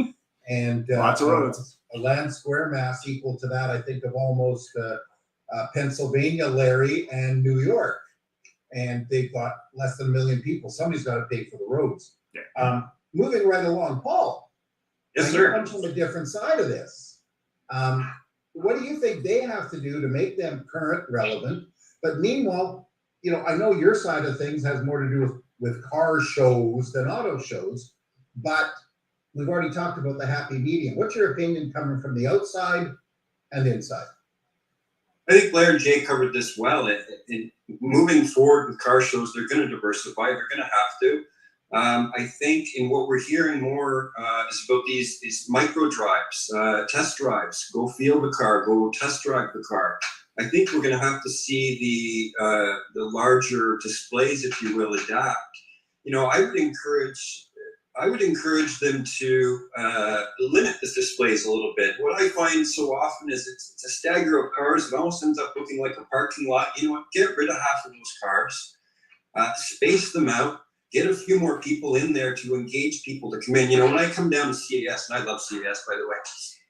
And lots of roads. A land square mass equal to that, I think, of almost Pennsylvania, Larry, and New York. And they've got less than 1 million people. Somebody's got to pay for the roads. Yeah. Moving right along, Paul. Yes, you sir. come from a different side of this. What do you think they have to do to make them current, relevant? But meanwhile, I know your side of things has more to do with car shows than auto shows, but we've already talked about the happy medium. What's your opinion coming from the outside and the inside? I think Blair and Jay covered this well. In moving forward with car shows, they're going to diversify. They're going to have to. I think in what we're hearing more is about these micro drives, test drives. Go feel the car. Go test drive the car. I think we're going to have to see the larger displays, if you will, adapt. I would encourage them to limit the displays a little bit. What I find so often is it's a stagger of cars. It almost ends up looking like a parking lot. You know what? Get rid of half of those cars, space them out, get a few more people in there to engage people to come in. When I come down to CAS, and I love CAS, by the way,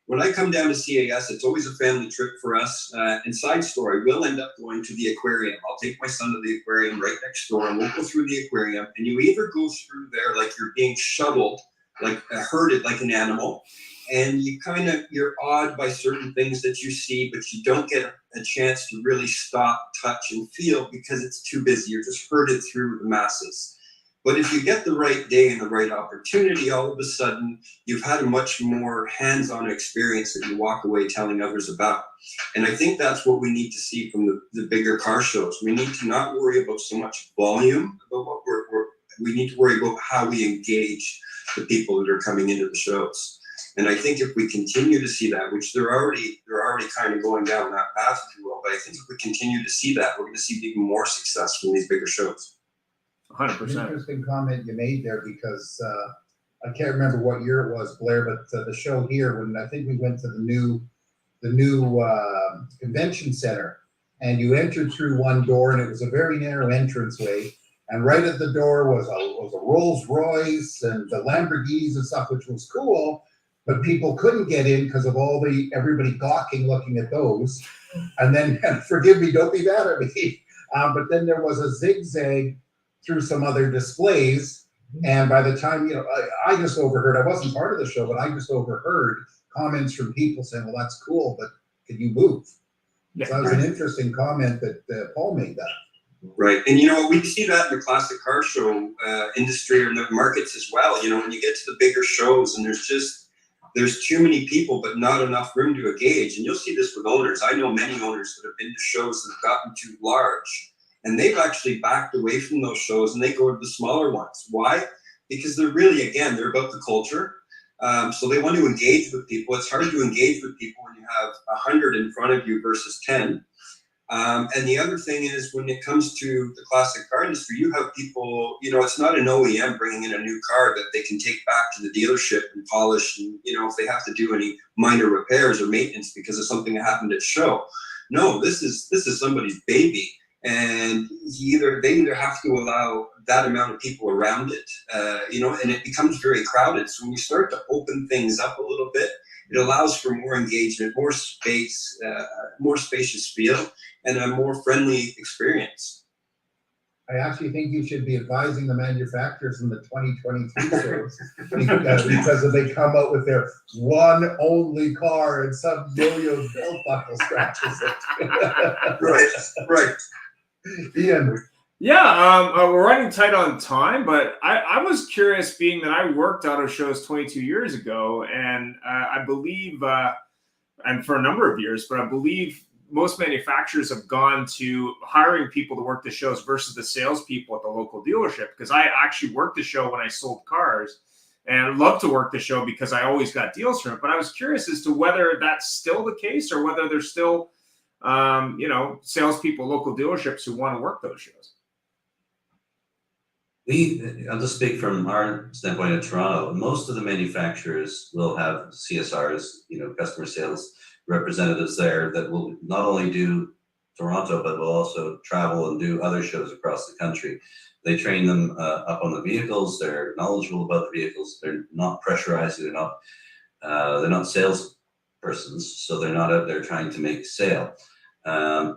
when I come down to CAS, it's always a family trip for us. And side story, we'll end up going to the aquarium. I'll take my son to the aquarium right next door, and we'll go through the aquarium. And you either go through there like you're being shuttled, like herded like an animal, and you're awed by certain things that you see, but you don't get a chance to really stop, touch, and feel because it's too busy. You're just herded through the masses. But if you get the right day and the right opportunity, all of a sudden, you've had a much more hands-on experience that you walk away telling others about. And I think that's what we need to see from the bigger car shows. We need to not worry about so much volume, about we need to worry about how we engage the people that are coming into the shows. And I think if we continue to see that, which they're already kind of going down that path, if you will, but I think if we continue to see that, we're going to see even more success from these bigger shows. 100%. Interesting comment you made there, because I can't remember what year it was, Blair, but the show here, when I think we went to the new convention center, and you entered through one door, and it was a very narrow entranceway, and right at the door was a Rolls Royce and the Lamborghinis and stuff, which was cool, but people couldn't get in because of everybody gawking looking at those. And then, forgive me, don't be mad at me, but then there was a zigzag through some other displays, and by the time, I just overheard, I wasn't part of the show, but I just overheard comments from people saying, well, that's cool, but can you move? Yeah, So that was an interesting comment that Paul made that. Right. And, we see that in the classic car show industry or in the markets as well. When you get to the bigger shows and there's too many people, but not enough room to engage. And you'll see this with owners. I know many owners that have been to shows that have gotten too large, and they've actually backed away from those shows and they go to the smaller ones. Why? Because they're really, again, they're about the culture. So they want to engage with people. It's hard to engage with people when you have 100 in front of you versus 10. And the other thing is, when it comes to the classic car industry, you have people, it's not an OEM bringing in a new car that they can take back to the dealership and polish. And, if they have to do any minor repairs or maintenance because of something that happened at show. No, this is somebody's baby. And they either have to allow that amount of people around it, and it becomes very crowded. So when you start to open things up a little bit, it allows for more engagement, more space, more spacious feel, and a more friendly experience. I actually think you should be advising the manufacturers in the 2023 shows because if they come out with their one only car and some yo-yo belt buckle scratches it. Right. Ian. Yeah, we're running tight on time, but I was curious, being that I worked auto shows 22 years ago, and I believe, and for a number of years, but I believe most manufacturers have gone to hiring people to work the shows versus the salespeople at the local dealership, because I actually worked the show when I sold cars, and I love to work the show because I always got deals from it. But I was curious as to whether that's still the case, or whether there's still, salespeople, local dealerships who want to work those shows. I'll just speak from our standpoint in Toronto. Most of the manufacturers will have CSRs, customer sales representatives there that will not only do Toronto, but will also travel and do other shows across the country. They train them up on the vehicles. They're knowledgeable about the vehicles. They're not pressurized. They're not salespersons, so they're not out there trying to make a sale.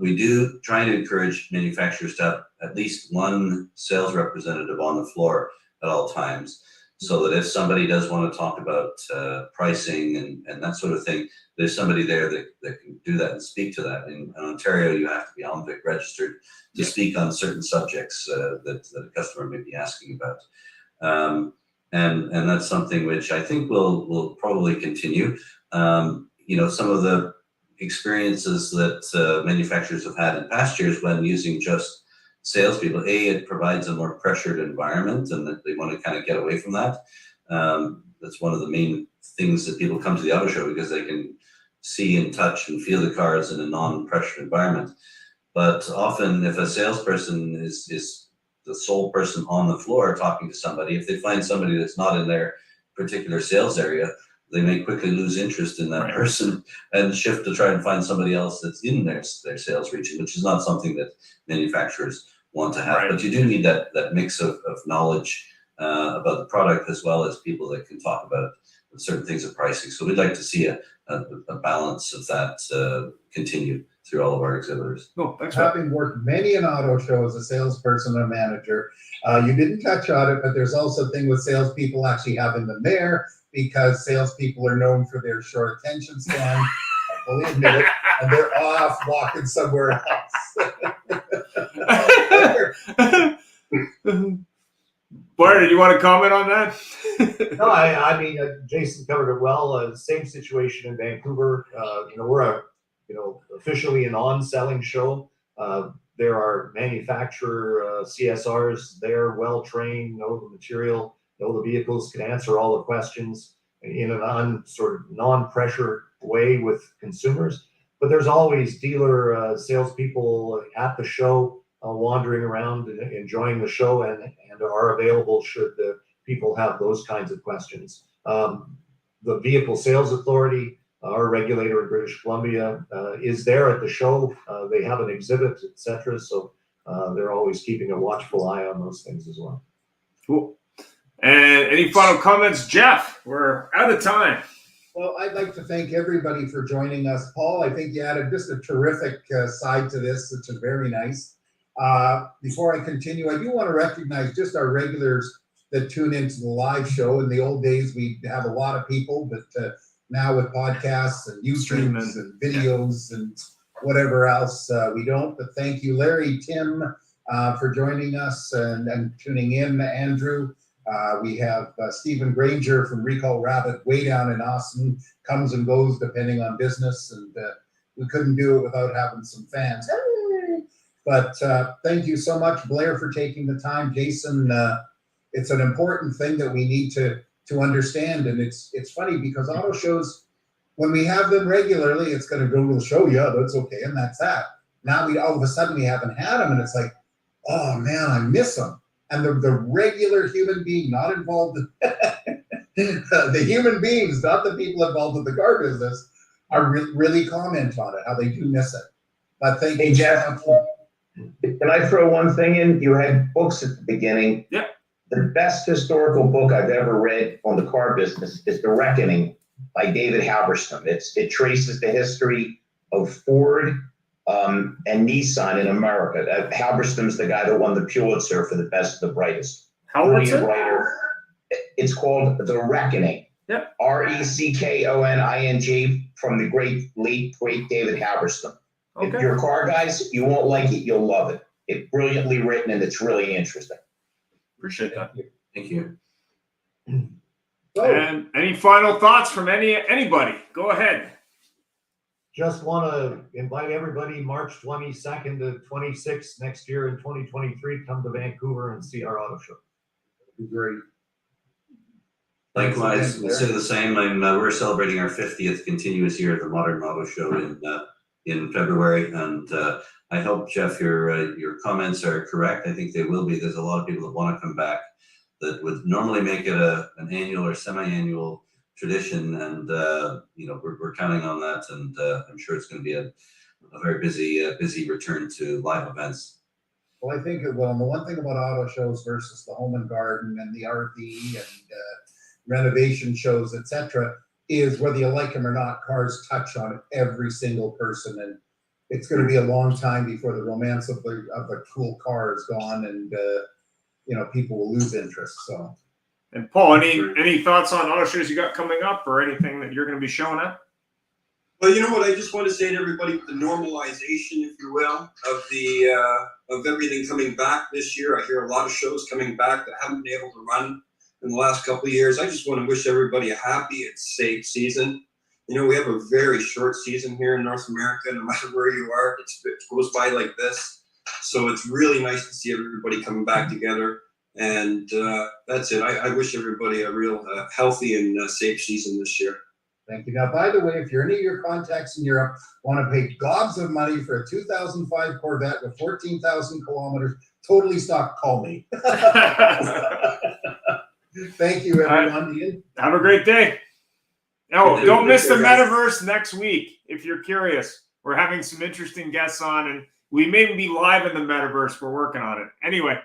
We do try to encourage manufacturers to have at least one sales representative on the floor at all times, so that if somebody does want to talk about pricing and that sort of thing, there's somebody there that can do that and speak to that. In Ontario, you have to be OMVIC registered to speak on certain subjects that a customer may be asking about. And that's something which I think will probably continue. Some of the experiences that manufacturers have had in past years when using just salespeople, it provides a more pressured environment, and that they want to kind of get away from that. That's one of the main things that people come to the auto show, because they can see and touch and feel the cars in a non-pressured environment. But often, if a salesperson is the sole person on the floor talking to somebody, if they find somebody that's not in their particular sales area, they may quickly lose interest in that person and shift to try and find somebody else that's in their sales region, which is not something that manufacturers want to have. But you do need that mix of knowledge about the product, as well as people that can talk about certain things of pricing. So we'd like to see a balance of that continue through all of our exhibitors. No, thanks. Having worked many an auto show as a salesperson and manager, you didn't touch on it, but there's also a thing with salespeople actually having them there, because salespeople are known for their short attention span. I fully admit it, and they're off walking somewhere else. Blair, did you want to comment on that? No, I mean, Jason covered it well. Same situation in Vancouver. We're officially an on-selling show. There are manufacturer CSRs there, well-trained, know the material. The vehicles can answer all the questions in an sort of non-pressure way with consumers. But there's always dealer salespeople at the show wandering around and enjoying the show and are available should people have those kinds of questions. The Vehicle Sales Authority, our regulator in British Columbia, is there at the show. They have an exhibit, etc. So they're always keeping a watchful eye on those things as well. Cool. And any final comments, Jeff? We're out of time. Well, I'd like to thank everybody for joining us. Paul, I think you added just a terrific side to this, which is very nice. Before I continue, I do want to recognize just our regulars that tune into the live show. In the old days, we'd have a lot of people, but now with podcasts and YouTubes and videos and whatever else, we don't. But thank you, Larry, Tim, for joining us and tuning in, Andrew. We have Stephen Granger from Recall Rabbit way down in Austin, comes and goes depending on business, and we couldn't do it without having some fans. But thank you so much, Blair, for taking the time. Jason, it's an important thing that we need to understand, and it's funny because auto shows, when we have them regularly, it's going to go to the show, yeah, that's okay, and that's that. Now all of a sudden we haven't had them, and it's like, oh man, I miss them. And the regular human being not involved, the human beings, not the people involved in the car business, are really comment on it, how they do miss it. But thank you, Jeff. Can I throw one thing in? You had books at the beginning. Yep. The best historical book I've ever read on the car business is The Reckoning by David Haberston. It traces the history of Ford and Nissan in America. Haberston's the guy that won the Pulitzer for the best of the brightest. Brilliant writer. It's called The Reckoning. Yep. RECKONING from the late great David Haberston. Okay. If you're car guys, you won't like it, you'll love it. It's brilliantly written and it's really interesting. Appreciate that. Thank you. And any final thoughts from anybody? Go ahead. Just want to invite everybody March 22nd to 26th next year in 2023, come to Vancouver and see our auto show. Great. Likewise, we'll say the same. We're celebrating our 50th continuous year at the Modern Auto Show in February, and I hope, Jeff, your comments are correct. I think they will be. There's a lot of people that want to come back that would normally make it an annual or semi-annual tradition, and we're counting on that, and I'm sure it's going to be a very busy return to live events. Well, I think it will. And the one thing about auto shows versus the home and garden and the RV and renovation shows, etc., is whether you like them or not, cars touch on every single person, and it's going to be a long time before the romance of the cool car is gone, and people will lose interest. So. And Paul, any thoughts on auto shows you got coming up, or anything that you're going to be showing up? Well, you know what? I just want to say to everybody, the normalization, if you will, of everything coming back this year. I hear a lot of shows coming back that haven't been able to run in the last couple of years. I just want to wish everybody a happy and safe season. We have a very short season here in North America. No matter where you are, it goes by like this. So it's really nice to see everybody coming back together. And that's it. I wish everybody a real healthy and safe season this year. Thank you. Now, by the way, if you're any of your contacts in Europe want to pay gobs of money for a 2005 Corvette with 14,000 kilometers, totally stock, call me. Thank you, everyone. Have a great day. Oh, don't miss the Metaverse next week. If you're curious, we're having some interesting guests on, and we may be live in the Metaverse. We're working on it. Anyway.